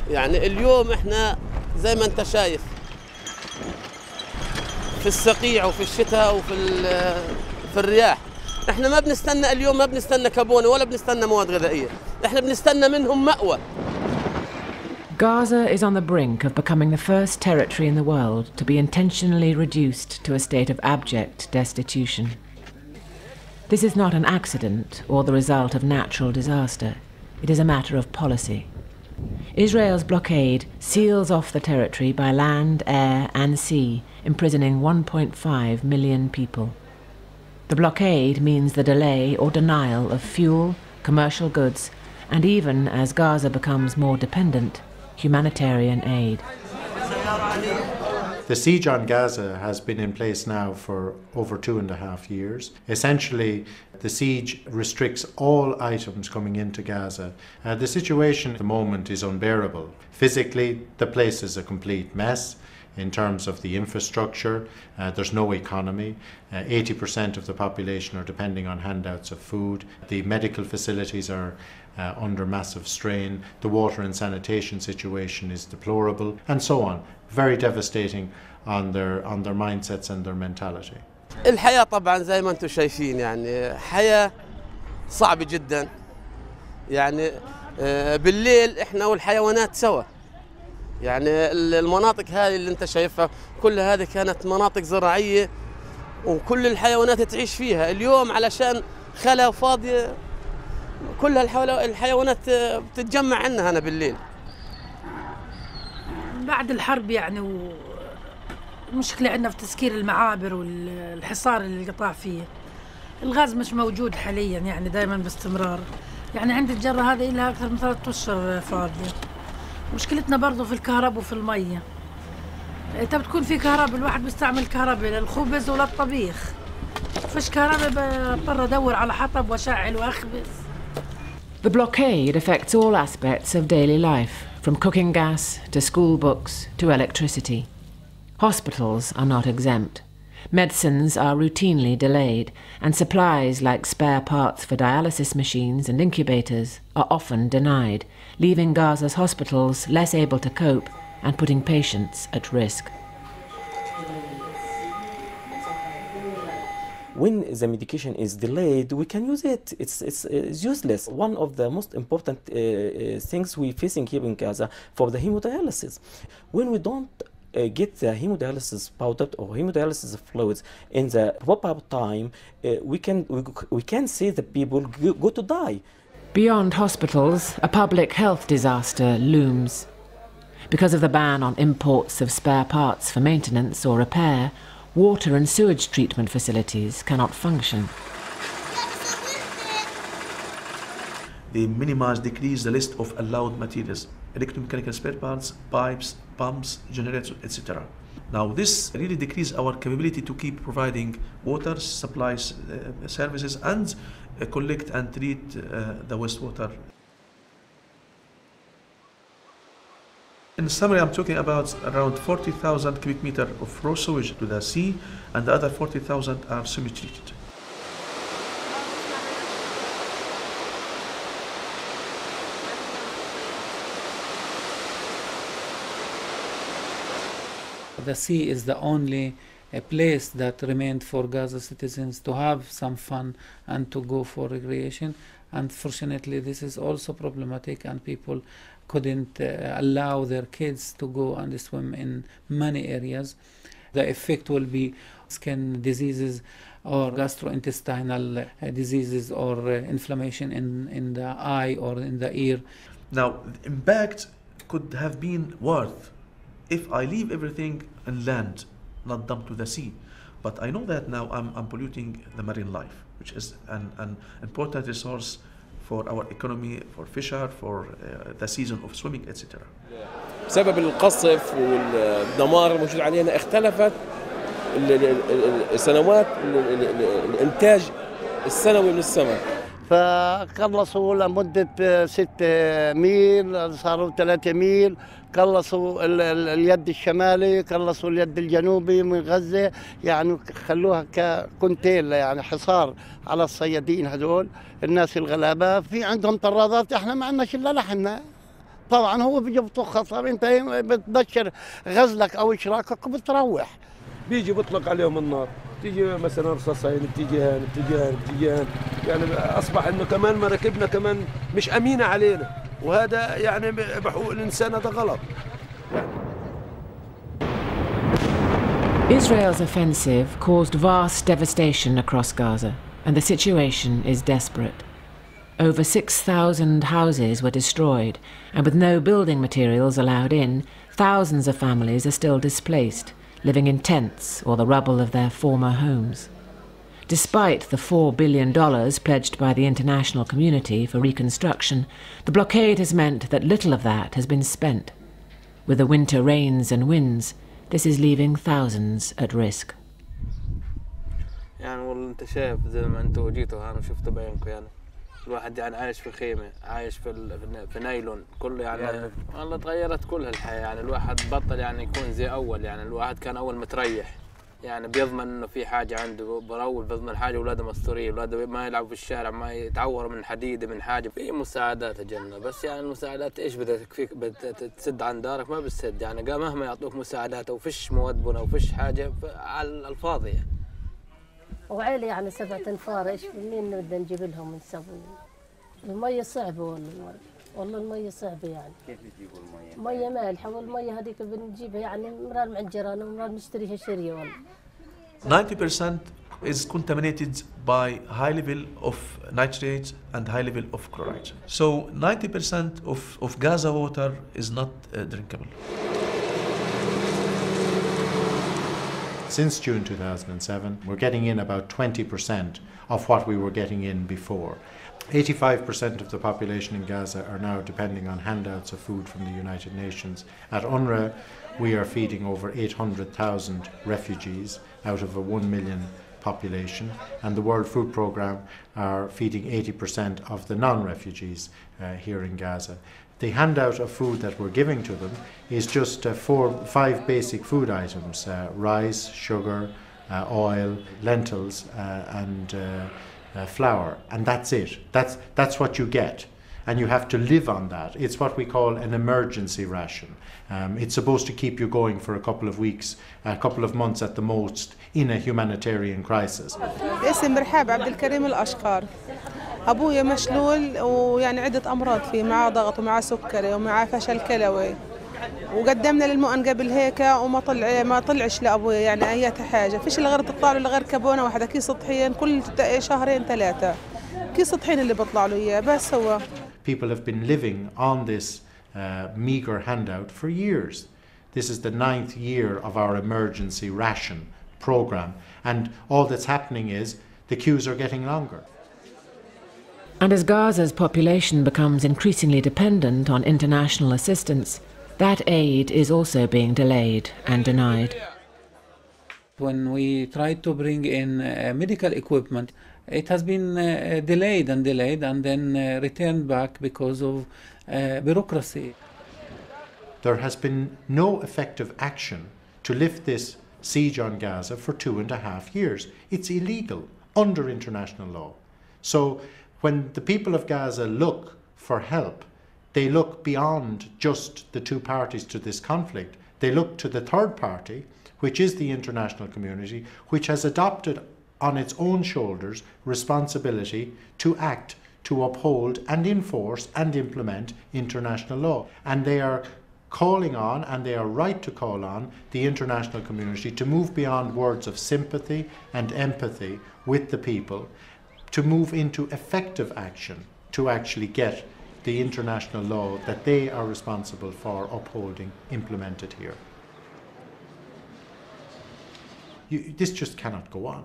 يعني اليوم احنا زي ما انت شايف في الصقيع وفي الشتاء في الرياح، احنا ما بنستنى اليوم، ما بنستنى كابونة ولا بنستنى مواد غذائية، احنا بنستنى منهم مأوى. Gaza is on the brink of becoming the first territory in the world to be intentionally reduced to a state of abject destitution. This is not an accident or the result of natural disaster. It is a matter of policy. Israel's blockade seals off the territory by land, air and sea, imprisoning 1.5 million people. The blockade means the delay or denial of fuel, commercial goods, and even, as Gaza becomes more dependent, humanitarian aid. The siege on Gaza has been in place now for over 2.5 years. Essentially, the siege restricts all items coming into Gaza. The situation at the moment is unbearable. Physically, the place is a complete mess. In terms of the infrastructure, there's no economy. 80% of the population are depending on handouts of food. The medical facilities are under massive strain. The water and sanitation situation is deplorable, and so on. Very devastating on their mindsets and their mentality. الحياة طبعا زي ما انتم شايفين يعني حياة صعبة جدا. يعني بالليل احنا والحيوانات سوا. يعني المناطق هذه اللي انت شايفها كل هذه كانت مناطق زراعية وكل الحيوانات تعيش فيها. اليوم علشان خلا فاضية كل الحيوانات بتتجمع عندنا هنا بالليل. بعد الحرب يعني المشكلة عندنا في تسكير المعابر والحصار اللي قطع فيه. الغاز مش موجود حاليا يعني دائما باستمرار. يعني عندي الجرة هذه لها أكثر من 3 أشهر فاضية. مشكلتنا برضو في الكهرباء وفي المية. انت بتكون في كهرباء الواحد بيستعمل كهرباء للخبز وللطبيخ. فيش كهرباء بضطر ادور على حطب واشعل واخبز. The blockade affects all aspects of daily life, from cooking gas to school books to electricity. Hospitals are not exempt. Medicines are routinely delayed, and supplies like spare parts for dialysis machines and incubators are often denied, leaving Gaza's hospitals less able to cope and putting patients at risk. When the medication is delayed, we can use it. It's useless. One of the most important things we're facing here in Gaza for the hemodialysis. When we don't get the hemodialysis powder or hemodialysis fluids in the proper time, we can see the people go to die. Beyond hospitals, a public health disaster looms. Because of the ban on imports of spare parts for maintenance or repair, water and sewage treatment facilities cannot function. They minimize, decrease the list of allowed materials, electromechanical spare parts, pipes, pumps, generators, etc. Now this really decreases our capability to keep providing water supplies, services, and collect and treat the wastewater. In summary, I'm talking about around 40,000 cubic meters of raw sewage to the sea, and the other 40,000 are sewage-treated. The sea is the only place that remained for Gaza citizens to have some fun and to go for recreation. Unfortunately, this is also problematic, and people couldn't allow their kids to go and swim in many areas. The effect will be skin diseases or gastrointestinal diseases or inflammation in the eye or in the ear. Now, the impact could have been worth if I leave everything on land, not dump to the sea. But I know that now I'm polluting the marine life, which is an important resource for our economy, for fisher, for the season of swimming, etc. بسبب القصف والدمار الموجود علينا اختلفت السنوات الانتاج السنوي من السمك. فقلصوا لمدة 6 ميل، صاروا 3 ميل، قلصوا اليد الشمالي، قلصوا اليد الجنوبي من غزة، يعني خلوها ككونتيل، يعني حصار على الصيادين هذول الناس الغلابة. في عندهم طرادات، احنا ما عندناش الا لحمنا، طبعا هو بيجي بطخ خطر، انت بتبشر غزلك او اشراكك وبتروح. بيجي بيطلق عليهم النار، بتيجي مثلا رصاصين، بتيجي هان بتيجي هان بتيجي هان، يعني اصبح انه كمان مراكبنا كمان مش امينه علينا، وهذا يعني بحقوق الانسان هذا غلط. Israel's offensive caused vast devastation across Gaza, and the situation is desperate. Over 6,000 houses were destroyed, and with no building materials allowed in, thousands of families are still displaced, living in tents or the rubble of their former homes. Despite the $4 billion pledged by the international community for reconstruction, the blockade has meant that little of that has been spent. With the winter rains and winds, this is leaving thousands at risk. يعني والله انت شايف زي ما انتوا جيتوا هنا وشفتوا بعينكم، يعني الواحد يعني عايش في خيمه، عايش في نايلون كله، يعني والله تغيرت كل الحياه، يعني الواحد بطل يعني يكون زي اول، يعني الواحد كان اول متريح، يعني بيضمن انه في حاجه عنده، بروح بيضمن حاجه، اولاده مستورين، اولاده ما يلعبوا في الشارع، ما يتعوروا من حديده من حاجه. في مساعدات اجلنا، بس يعني المساعدات ايش بدها تكفيك؟ بتسد عن دارك ما بتسد، يعني مهما يعطوك مساعدات او فيش مواد بنا وفيش حاجه على الفاضي. يعني وعيلي يعني 7 أنفار، ايش منين بدنا نجيب لهم نسوي؟ المية صعبة والله المية صعبة يعني. كيف بتجيبوا المية؟ مية مالحة، والمية هذيك بنجيبها يعني مرار مع الجيران ومرار نشتريها شرية والله. 90% is contaminated by high level of nitrates and high level of chloride. So 90% of Gaza water is not drinkable. Since June 2007, we're getting in about 20% of what we were getting in before. 85% of the population in Gaza are now depending on handouts of food from the United Nations. At UNRWA, we are feeding over 800,000 refugees out of a 1 million population, and the World Food Programme are feeding 80% of the non-refugees here in Gaza. The handout of food that we're giving to them is just 5 basic food items: rice, sugar, oil, lentils, and flour, and that's it. That's what you get, and you have to live on that. It's what we call an emergency ration. It's supposed to keep you going for a couple of weeks, a couple of months at the most, in a humanitarian crisis. اسم رحاب عبد الكريم الأشقر. أبويا مشلول ويعني عدة أمراض فيه، معاه ضغط ومعاه سكري ومعاه فشل كلوي، وقدمنا للمؤن قبل هيك وما ما طلعش لأبويا يعني أي حاجة، فيش إلا غير تطلع له إلا غير كابونة واحدة كيس طحين كل 2 3 كيس طحين اللي بيطلع له إياه بس هو. People have been living on this meager handout for years. This is the 9th year of our emergency ration program, and all that's happening is the queues are getting longer. And as Gaza's population becomes increasingly dependent on international assistance, that aid is also being delayed and denied. When we tried to bring in medical equipment, it has been delayed and then returned back because of bureaucracy. There has been no effective action to lift this siege on Gaza for 2.5 years. It's illegal under international law. So when the people of Gaza look for help, they look beyond just the 2 parties to this conflict. They look to the 3rd party, which is the international community, which has adopted on its own shoulders responsibility to act, to uphold and enforce and implement international law. And they are calling on, and they are right to call on, the international community to move beyond words of sympathy and empathy with the people, to move into effective action to actually get the international law that they are responsible for upholding implemented here. This just cannot go on.